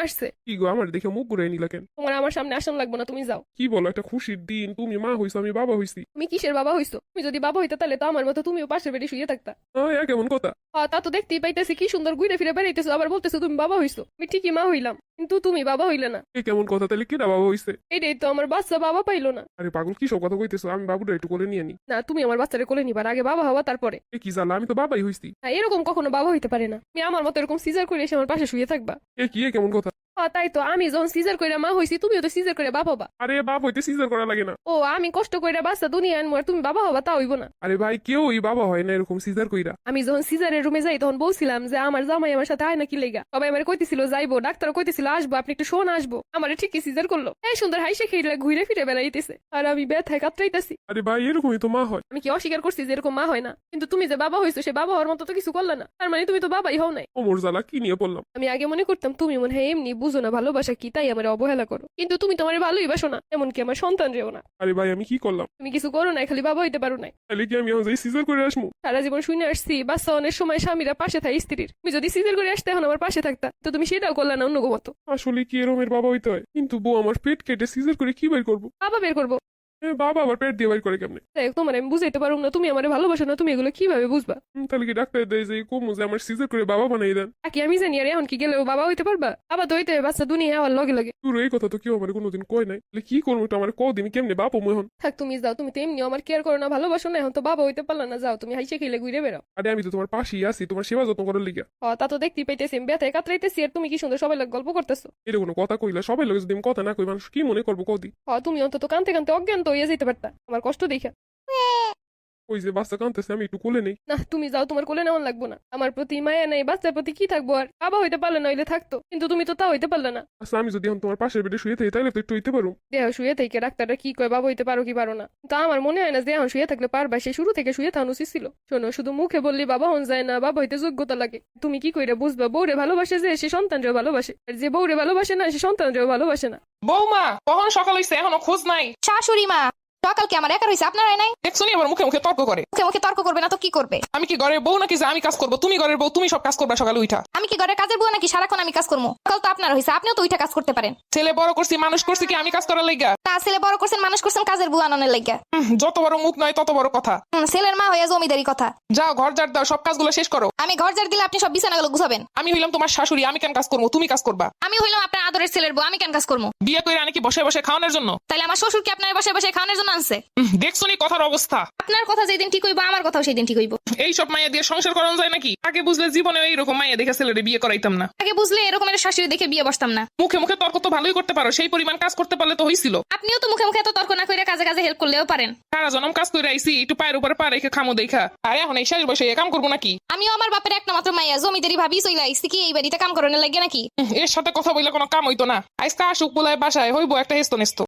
আসছে। কি গো আমার দেখে মুখ ঘুরাই নিলা কেন? তোমার আমার সামনে আসান লাগবে না, তুমি যাও। কি বলো, একটা খুশির দিন, তুমি মা হইছো আমি বাবা হইছি। তুমি কিসের বাবা হইছো? তুমি যদি বাবা হইতে তাহলে তো আমার মতো তুমিও পাশের বেডে শুয়ে থাকতা। কেমন কথা? তা তো দেখতেই পাইতেছি কি সুন্দর ঘুরে ফিরে বেড়াইতেছো, আবার বলতেছো তুমি বাবা হইছো। আমি ঠিকই মা হইলাম, কিন্তু তুমি বাবা হইলে না। কেমন কথা? তাহলে কেডা বাবা হইছে? এটাই তো, আমার বাচ্চা বাবা পাইলো না। আরে পাগল, কি সব কথা কইতেছো? আমি বাবুটা একটু কোলে নিয়ে নি। না, তুমি আমার বাচ্চারে কোলে নিবার আগে বাবা হওয়া তারপরে। কি জানলা, আমি তো বাবাই হইছি। না, এরকম কখনো বাবা হইতে পারে না। তুমি আমার মতো এরকম সিজার করে এসে আমার পাশে শুয়ে থাকবা। কেমন কথা? তাই তো, আমি যখন সিজার করে মা হইছি, তুমিও তো সিজার করে বাবা হবা। আরে বাপ হইতে সিজার করা লাগে না। ও, আমি কষ্ট করে বাচ্চা দুনিয়া আনবো আর তুমি বাবা হবা, তা হইব না। আরে ভাই, কেউই বাবা হয় না এরকম সিজার কইরা। আমি যখন সিজারের রুমে যাই তখন বলছিলাম যে আমার জামাই আমার সাথে আয় নাকি লেগা। সবাই আমার কইতেছিল যাইবো, ডাক্তার কইতেছিল আসবো, আপনি একটু শোন আসবো। আমার ঠিকই সিজার করলো। এই সুন্দর হাইসে খেয়ে ঘুরে ফিরে বেড়াইতেছে, আর আমি ব্যথায় কাতরাইতেছি। আরে ভাই, এরকমই তো মা হয়। আমি কি অস্বীকার করছি যে এরকম মা হয় না? কিন্তু তুমি যে বাবা হইছো, সে বাবা হওয়ার মতো তো কিছু করলে না, তার মানে তুমি তো বাবাই হও নাই। ওমর জ্বালা, কি নিয়ে পড়লাম? আমি আগে মনে করতাম তুমি মনে হয় এমনি বুঝো না ভালোবাসা কি, তাই আমার অবহেলা করো। কিন্তু তুমি তোমার ভালোই বাসো না, এমনকি আমার সন্তান রেও না। আরে ভাই, আমি কি করলাম? তুমি কিছু করো নাই, খালি বাবা হইতে পারো নাই। তাহলে কি আমি এখন যাই সিজার করে আসবো? সারা জীবন শুনে আসছি বাচ্চা অনেক সময় স্বামীরা পাশে থাকে স্ত্রীর। তুমি যদি সিজার করে আসতে এখন আমার পাশে থাকতা, তো তুমি সেটাও করলে না অন্য মতো। আসলে কি এরমের বাবা হইতে হয়? কিন্তু বউ আমার পেট কেটে সিজার করে কি বের করবো? বাবা বের করবো। বাবা আবার পেট দিয়ে বের করে কেমনে? তোমার আমি বুঝাইতে পারবো না, তুমি আমার ভালোবাসো না, তুমি এগুলো কিভাবে বুঝবা? তাহলে কি ডাক্তার দেয় যে কমু যে আমার সিজার করে বাবা বানাই দেন? কি আমি জানি আর এখন কি গেলেও বাবা হইতে পারবা? বাবা তো হইতে হবে, বাচ্চা দুনিয়া হওয়ার লগে লগে। তোর এই কথা তো কেউ আমার কোনোদিন কয় নাই। তাহলে কি করবো? এটা আমার কদিন কেমনে বাপ এখন? থাক, তুমি যাও। তুমি তো এমনিও আমার কেয়ার করো না, ভালোবাসো না, এখন তো বাবা হইতে পারলা না। যাও, তুমি হাইসে খেলে ঘুরে বেড়াও। আরে আমি তো তোমার পাশেই আছি, তোমার সেবা যত্ন করার লিগা। তা তো দেখতেই পাইতেছি, আমি ব্যথায় কাতরাইতেছি আর তুমি কি সুন্দর সবাই লোক গল্প করতেছো। এটা কোনো কথা কইলা? সবাই লোক যদি আমি কথা না কই, মানুষ কি মনে করবো কদি? তুমি অন্তত কানতে কানতে অজ্ঞান তো হইয়া যেতে পারতা আমার কষ্ট দেখা। ওই যে বাচ্চা কাঁদতেছে, আমি একটু কোলে নেই। না, তুমি যাও, তোমার কোলে নেওয়ান লাগবো না। আমার প্রতি মায়া নাই, বাচ্চার প্রতি কি থাকবো আর? বাবা হইতে পারলে না হইলে থাকতো, কিন্তু তুমি তো তা হইতে পারলে না। আচ্ছা, আমি যদি এখন তোমার পাশের বেডে শুয়ে থাকি তাহলে তো একটু হইতে পারো। দেহ শুয়ে থেকে ডাক্তাররা কি কয় বাবা হইতে পারো কি পারো না, তা আমার মনে হয় না যে এখন শুয়ে থাকলে পারবা। সে শুরু থেকে শুয়ে থাকা উচিত ছিল। শোনো, শুধু মুখে বললি বাবা হন যায় না, বাবা হইতে যোগ্যতা লাগে। তুমি কি কইরা বুঝবা বউরে ভালোবাসে যে সে সন্তানরেও ভালোবাসে, আর যে বউরে ভালোবাসে না সে সন্তানরেও ভালোবাসে না? বৌমা, কখন সকাল হইছে এখনো খোঁজ নাই? শাশুড়ি মা, সকাল কি আমার একার হয়েছে? আপনারাই নাই? দেখছনি আবার মুখে মুখে তর্ক করে। মুখে মুখে তর্ক করবে না তো কি করবে? আমি কি ঘরের বউ নাকি যে আমি কাজ করবো? তুমি ঘরের বউ, তুমি সব কাজ করবা সকালে উঠা। আমি কি ঘরের কাজের বুয়া নাকি সারাক্ষণ আমি কাজ করবো? সকাল তো আপনার হয়েছে, আপনিও তো উঠে কাজ করতে পারেন। ছেলে বড় করছি, মানুষ করছি কি আমি কাজ করার লাইগা? তা ছেলে বড় করছেন, মানুষ করছেন কাজের বুয়া আনানোর লাগিয়া। যত বড় মুখ নয় তত বড় কথা। ছেলের মা হয়ে জমিদারি কথা। যাও ঘর ঝাড় দাও, সব কাজগুলো শেষ করো। আমি ঘর ঝাড় দিলে আপনি সব বিছানাগুলো গুছাবেন। আমি হইলাম তোমার শাশুড়ি, আমি কেন কাজ করবো? তুমি কাজ করবা। আমি হইলাম আপনার আদরের ছেলের বউ, আমি কেন কাজ করবো? বিয়ে করে আনি কি বসে বসে খাওয়ানোর জন্য? তাইলে আমার শ্বশুর কি আপনার বসে বসে খাওয়ানোর জন্য আনছে? দেখছনি কথার অবস্থা। আপনার কথা যেদিন ঠিক হইব আমার কথাও সেই দিন ঠিক হইব। এই সব মাইয়া দিয়ে সংসার করানো যায় নাকি? আগে বুঝলে জীবনে এইরকম মাইয়া দেখে ছেলেরে বিয়ে করাইতাম না। আগে বুঝলে এরকমের শাশুড়ি দেখে বিয়ে বসতাম না। মুখে মুখে তর্ক তো ভালোই করতে পারো, সেই পরিমাণ কাজ করতে পারলে তো হইছিল। আপনিও তো মুখে মুখে এত তর্ক না করে কাজে কাজে হেল্প করলেও পারেন। সারা জনম কাজ করে আইসি, একটু পায়ের উপরে পা রেখে খামো দেখা। আর এখন এই শেষ বসে কাম করবো নাকি? আমিও আমার বাপের একটা মাত্র মাইয়া, জমিদারি ভাবি চইলা আইছি কি এই বাড়িতে কাম করানোর লাগে নাকি? এর সাথে কথা বললে কোনো কাম হইতো না। আজকে আসুক পোলায় বাসায় হইবো একটা হেস্ত নেস্ত।